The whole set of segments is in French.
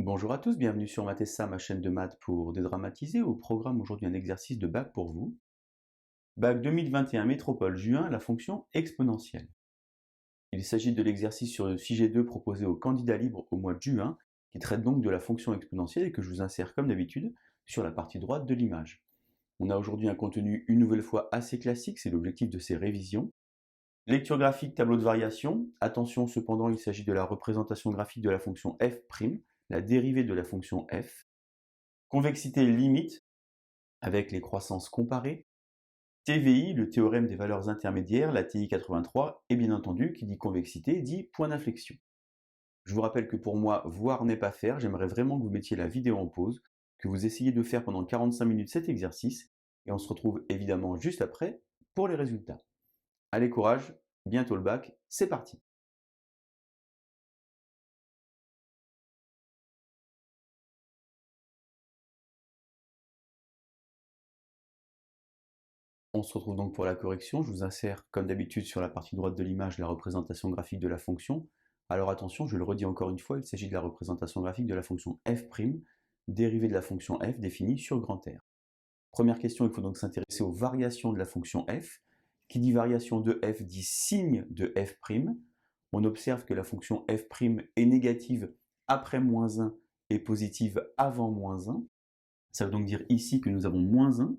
Bonjour à tous, bienvenue sur Mathessa, ma chaîne de maths pour dédramatiser. Au programme aujourd'hui un exercice de bac pour vous. Bac 2021 Métropole Juin, la fonction exponentielle. Il s'agit de l'exercice sur le sujet 2 proposé aux candidats libres au mois de juin, qui traite donc de la fonction exponentielle et que je vous insère comme d'habitude sur la partie droite de l'image. On a aujourd'hui un contenu une nouvelle fois assez classique, c'est l'objectif de ces révisions. Lecture graphique, tableau de variation. Attention cependant, il s'agit de la représentation graphique de la fonction f', la dérivée de la fonction f. Convexité limite, avec les croissances comparées. TVI, le théorème des valeurs intermédiaires, la TI 83, et bien entendu, qui dit convexité, dit point d'inflexion. Je vous rappelle que pour moi, voir n'est pas faire, j'aimerais vraiment que vous mettiez la vidéo en pause, que vous essayiez de faire pendant 45 minutes cet exercice, et on se retrouve évidemment juste après pour les résultats. Allez courage, bientôt le bac, c'est parti. On se retrouve donc pour la correction. Je vous insère comme d'habitude sur la partie droite de l'image la représentation graphique de la fonction. Alors attention, je le redis encore une fois, il s'agit de la représentation graphique de la fonction f', dérivée de la fonction f définie sur grand R. Première question, il faut donc s'intéresser aux variations de la fonction f. Qui dit variation de f dit signe de f'. On observe que la fonction f' est négative après moins 1 et positive avant moins 1. Ça veut donc dire ici que nous avons moins 1,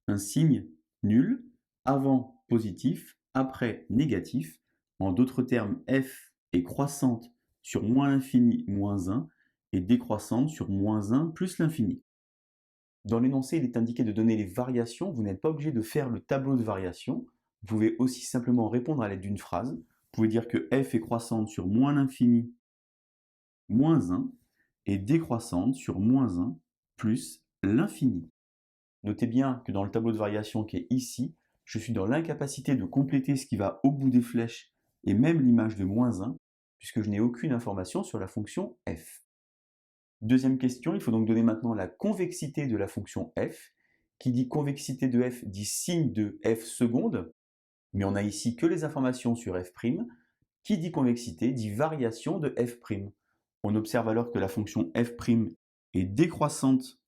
un signe nul, avant positif, après négatif. En d'autres termes, f est croissante sur moins l'infini moins 1 et décroissante sur moins 1 plus l'infini. Dans l'énoncé, il est indiqué de donner les variations. Vous n'êtes pas obligé de faire le tableau de variations. Vous pouvez aussi simplement répondre à l'aide d'une phrase. Vous pouvez dire que f est croissante sur moins l'infini moins 1 et décroissante sur moins 1 plus l'infini. Notez bien que dans le tableau de variation qui est ici, je suis dans l'incapacité de compléter ce qui va au bout des flèches et même l'image de moins 1, puisque je n'ai aucune information sur la fonction f. Deuxième question, il faut donc donner maintenant la convexité de la fonction f. Qui dit convexité de f dit signe de f seconde, mais on n'a ici que les informations sur f'. Qui dit convexité dit variation de f'. On observe alors que la fonction f' est décroissante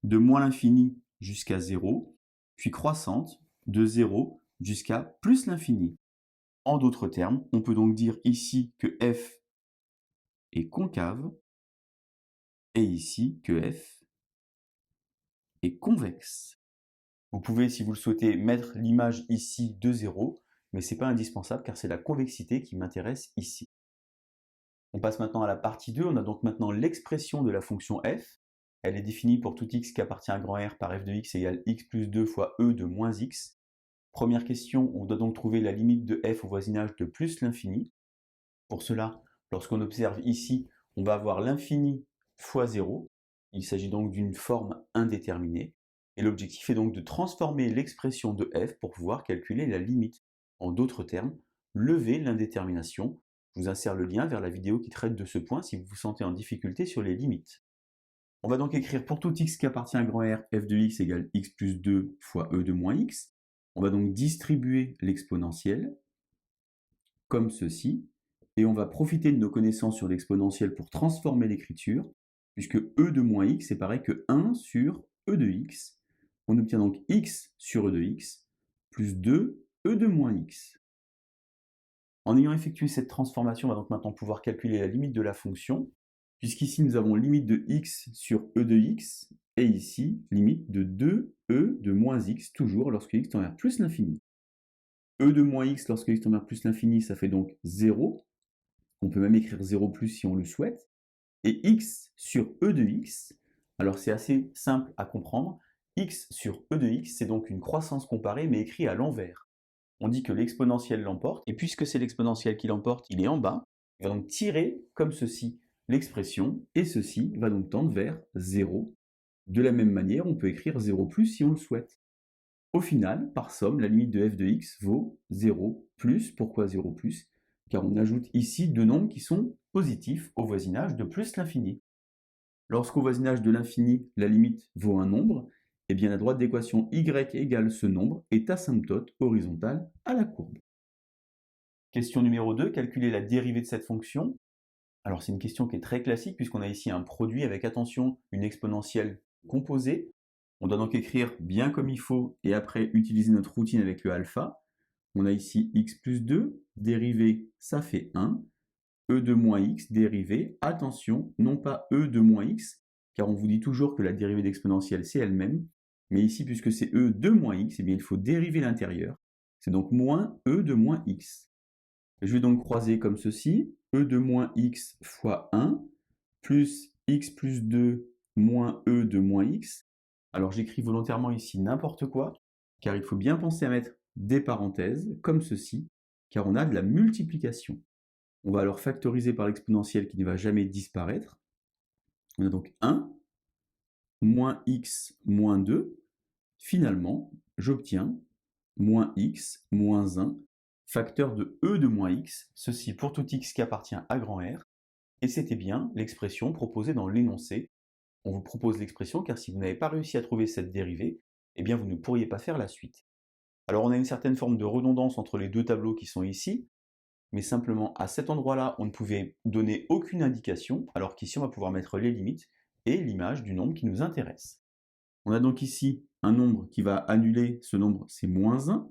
de moins l'infini jusqu'à 0, puis croissante de 0 jusqu'à plus l'infini. En d'autres termes, on peut donc dire ici que f est concave et ici que f est convexe. Vous pouvez, si vous le souhaitez, mettre l'image ici de 0, mais ce n'est pas indispensable car c'est la convexité qui m'intéresse ici. On passe maintenant à la partie 2, on a donc maintenant l'expression de la fonction f. Elle est définie pour tout x qui appartient à grand R par f de x égale x plus 2 fois e de moins x. Première question, on doit donc trouver la limite de f au voisinage de plus l'infini. Pour cela, lorsqu'on observe ici, on va avoir l'infini fois 0. Il s'agit donc d'une forme indéterminée. Et l'objectif est donc de transformer l'expression de f pour pouvoir calculer la limite. En d'autres termes, lever l'indétermination. Je vous insère le lien vers la vidéo qui traite de ce point si vous vous sentez en difficulté sur les limites. On va donc écrire pour tout x qui appartient à grand R, f de x égale x plus 2 fois e de moins x. On va donc distribuer l'exponentielle comme ceci. Et on va profiter de nos connaissances sur l'exponentielle pour transformer l'écriture, puisque e de moins x est pareil que 1 sur e de x. On obtient donc x sur e de x plus 2 e de moins x. En ayant effectué cette transformation, on va donc maintenant pouvoir calculer la limite de la fonction, puisqu'ici nous avons limite de x sur e de x, et ici limite de 2e de moins x, toujours lorsque x tend vers plus l'infini. E de moins x lorsque x tend vers plus l'infini, ça fait donc 0. On peut même écrire 0 plus si on le souhaite. Et x sur e de x, alors c'est assez simple à comprendre, x sur e de x, c'est donc une croissance comparée, mais écrit à l'envers. On dit que l'exponentielle l'emporte, et puisque c'est l'exponentielle qui l'emporte, il est en bas. Il va donc tirer, comme ceci, l'expression, et ceci va donc tendre vers 0. De la même manière, on peut écrire 0 plus si on le souhaite. Au final, par somme, la limite de f de x vaut 0 plus. Pourquoi 0 plus? Car on ajoute ici deux nombres qui sont positifs au voisinage de plus l'infini. Lorsqu'au voisinage de l'infini, la limite vaut un nombre, eh bien la droite d'équation y égale ce nombre est asymptote horizontale à la courbe. Question numéro 2, calculer la dérivée de cette fonction. Alors c'est une question qui est très classique puisqu'on a ici un produit avec, attention, une exponentielle composée. On doit donc écrire bien comme il faut et après utiliser notre routine avec le alpha. On a ici x plus 2, dérivé, ça fait 1. E de moins x, dérivé, attention, non pas e de moins x, car on vous dit toujours que la dérivée d'exponentielle c'est elle-même, mais ici puisque c'est e de moins x, eh bien, il faut dériver l'intérieur. C'est donc moins e de moins x. Je vais donc croiser comme ceci, e de moins x fois 1, plus x plus 2 moins e de moins x. Alors j'écris volontairement ici n'importe quoi, car il faut bien penser à mettre des parenthèses, comme ceci, car on a de la multiplication. On va alors factoriser par l'exponentielle qui ne va jamais disparaître. On a donc 1, moins x, moins 2. Finalement, j'obtiens moins x, moins 1, facteur de e de moins x, ceci pour tout x qui appartient à grand R, et c'était bien l'expression proposée dans l'énoncé. On vous propose l'expression car si vous n'avez pas réussi à trouver cette dérivée, eh bien vous ne pourriez pas faire la suite. Alors on a une certaine forme de redondance entre les deux tableaux qui sont ici, mais simplement à cet endroit-là, on ne pouvait donner aucune indication, alors qu'ici on va pouvoir mettre les limites et l'image du nombre qui nous intéresse. On a donc ici un nombre qui va annuler ce nombre, c'est moins 1.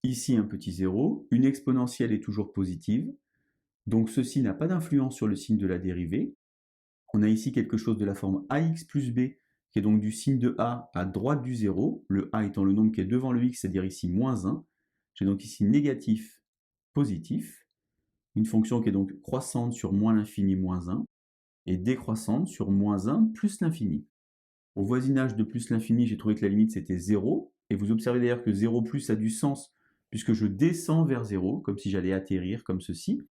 Ici un petit 0, une exponentielle est toujours positive, donc ceci n'a pas d'influence sur le signe de la dérivée. On a ici quelque chose de la forme ax plus b, qui est donc du signe de a à droite du 0, le a étant le nombre qui est devant le x, c'est-à-dire ici moins 1. J'ai donc ici négatif, positif, une fonction qui est donc croissante sur moins l'infini moins 1, et décroissante sur moins 1 plus l'infini. Au voisinage de plus l'infini, j'ai trouvé que la limite c'était 0, et vous observez d'ailleurs que 0 plus a du sens, puisque je descends vers 0, comme si j'allais atterrir, comme ceci.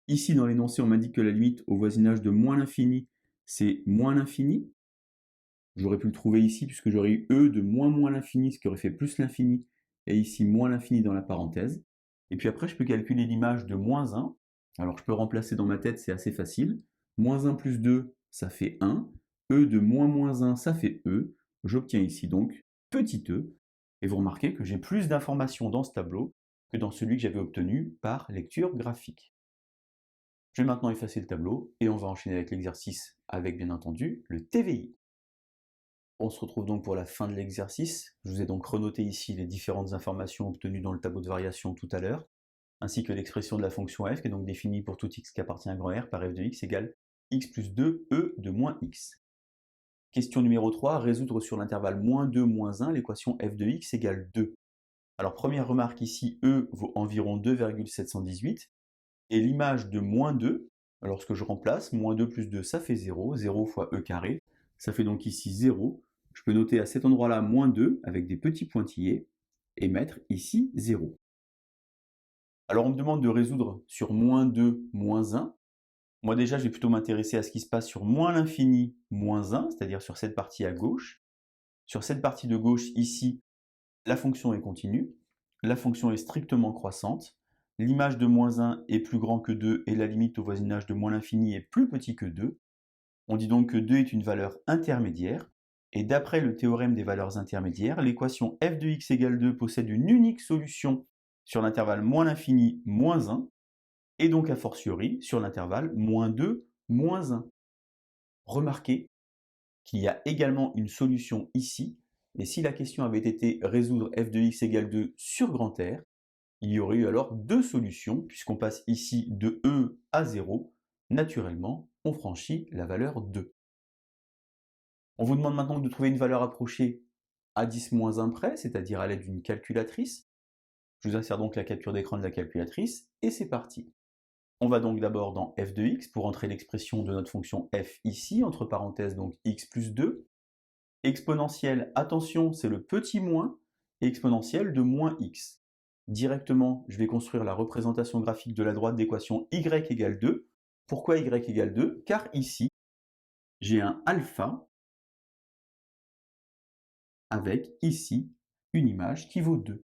Ici, dans l'énoncé, on m'indique que la limite au voisinage de moins l'infini, c'est moins l'infini. J'aurais pu le trouver ici, puisque j'aurais eu e de moins l'infini, ce qui aurait fait plus l'infini, et ici moins l'infini dans la parenthèse. Et puis après, je peux calculer l'image de moins 1. Alors, je peux remplacer dans ma tête, c'est assez facile. Moins 1 plus 2, ça fait 1. E de moins 1, ça fait e. J'obtiens ici donc petit e. Et vous remarquez que j'ai plus d'informations dans ce tableau que dans celui que j'avais obtenu par lecture graphique. Je vais maintenant effacer le tableau et on va enchaîner avec l'exercice avec bien entendu le TVI. On se retrouve donc pour la fin de l'exercice. Je vous ai donc renoté ici les différentes informations obtenues dans le tableau de variation tout à l'heure, ainsi que l'expression de la fonction f qui est donc définie pour tout x qui appartient à grand R par f de x égale x plus 2 e de moins x. Question numéro 3, résoudre sur l'intervalle moins 2, moins 1 l'équation f de x égale 2. Alors première remarque ici, e vaut environ 2,718, et l'image de moins 2, lorsque je remplace, moins 2 plus 2 ça fait 0, 0 fois e carré, ça fait donc ici 0. Je peux noter à cet endroit-là moins 2 avec des petits pointillés et mettre ici 0. Alors on me demande de résoudre sur moins 2, moins 1. Moi déjà je vais plutôt m'intéresser à ce qui se passe sur moins l'infini, moins 1, c'est-à-dire sur cette partie à gauche. Sur cette partie de gauche ici, la fonction est continue, la fonction est strictement croissante, l'image de moins 1 est plus grand que 2 et la limite au voisinage de moins l'infini est plus petit que 2. On dit donc que 2 est une valeur intermédiaire, et d'après le théorème des valeurs intermédiaires, l'équation f de x égale 2 possède une unique solution sur l'intervalle moins l'infini, moins 1, et donc a fortiori sur l'intervalle moins 2, moins 1. Remarquez qu'il y a également une solution ici, et si la question avait été résoudre f de x égale 2 sur grand R, il y aurait eu alors deux solutions, puisqu'on passe ici de e à 0, naturellement, on franchit la valeur 2. On vous demande maintenant de trouver une valeur approchée à 10-1 près, c'est-à-dire à l'aide d'une calculatrice. Je vous insère donc la capture d'écran de la calculatrice, et c'est parti. On va donc d'abord dans f de x pour entrer l'expression de notre fonction f ici, entre parenthèses donc x plus 2. Exponentielle, attention, c'est le petit moins, et exponentielle de moins x. Directement, je vais construire la représentation graphique de la droite d'équation y égale 2. Pourquoi y égale 2? Car ici, j'ai un alpha avec ici une image qui vaut 2.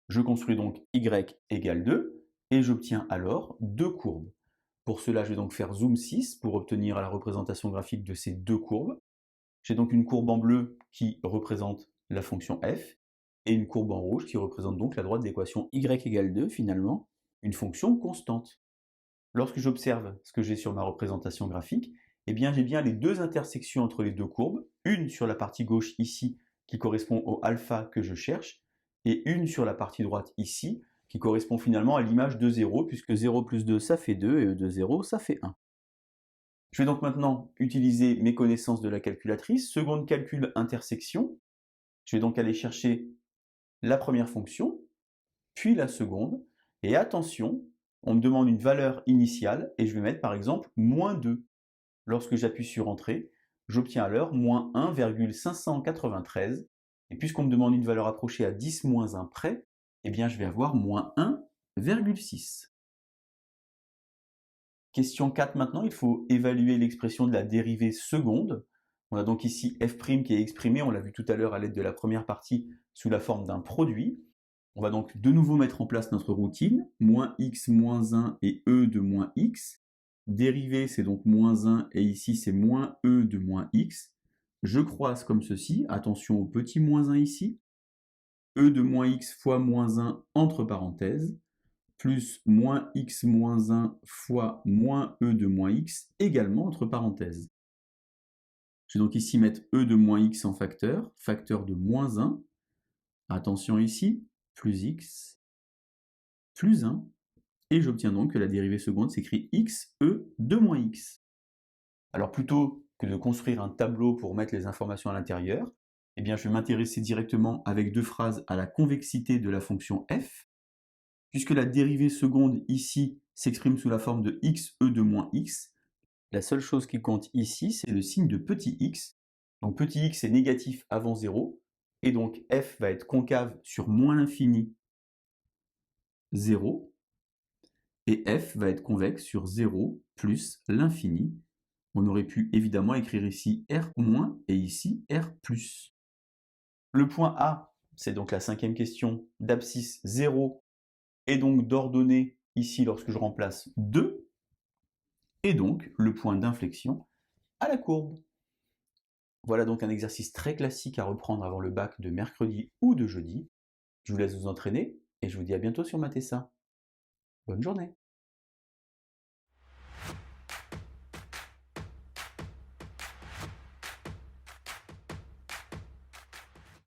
Je construis donc y égale 2 et j'obtiens alors deux courbes. Pour cela, je vais donc faire zoom 6 pour obtenir la représentation graphique de ces deux courbes. J'ai donc une courbe en bleu qui représente la fonction f et une courbe en rouge qui représente donc la droite d'équation y égale 2 finalement, une fonction constante. Lorsque j'observe ce que j'ai sur ma représentation graphique, eh bien j'ai bien les deux intersections entre les deux courbes, une sur la partie gauche ici qui correspond au alpha que je cherche, et une sur la partie droite ici qui correspond finalement à l'image de 0, puisque 0 plus 2 ça fait 2 et e de 0 ça fait 1. Je vais donc maintenant utiliser mes connaissances de la calculatrice, seconde calcul intersection. Je vais donc aller chercher la première fonction, puis la seconde, et attention, on me demande une valeur initiale, et je vais mettre par exemple moins 2. Lorsque j'appuie sur Entrée, j'obtiens alors moins 1,593, et puisqu'on me demande une valeur approchée à 10 moins 1 près, eh bien je vais avoir moins 1,6. Question 4 maintenant, il faut évaluer l'expression de la dérivée seconde. On a donc ici f' qui est exprimé, on l'a vu tout à l'heure à l'aide de la première partie, sous la forme d'un produit. On va donc de nouveau mettre en place notre routine, moins x moins 1 et e de moins x. Dérivée, c'est donc moins 1 et ici c'est moins e de moins x. Je croise comme ceci, attention au petit moins 1 ici. E de moins x fois moins 1 entre parenthèses, plus moins x moins 1 fois moins e de moins x, également entre parenthèses. Je vais donc ici mettre e de moins x en facteur, facteur de moins 1. Attention ici, plus x, plus 1. Et j'obtiens donc que la dérivée seconde s'écrit x, e de moins x. Alors plutôt que de construire un tableau pour mettre les informations à l'intérieur, eh bien je vais m'intéresser directement avec deux phrases à la convexité de la fonction f. Puisque la dérivée seconde ici s'exprime sous la forme de x, e de moins x, la seule chose qui compte ici, c'est le signe de petit x. Donc petit x est négatif avant 0, et donc f va être concave sur moins l'infini 0, et f va être convexe sur 0 plus l'infini. On aurait pu évidemment écrire ici R- et ici R+. Le point A, c'est donc la cinquième question, d'abscisse 0, et donc d'ordonnée ici lorsque je remplace 2, et donc le point d'inflexion à la courbe. Voilà donc un exercice très classique à reprendre avant le bac de mercredi ou de jeudi. Je vous laisse vous entraîner, et je vous dis à bientôt sur Matessa. Bonne journée.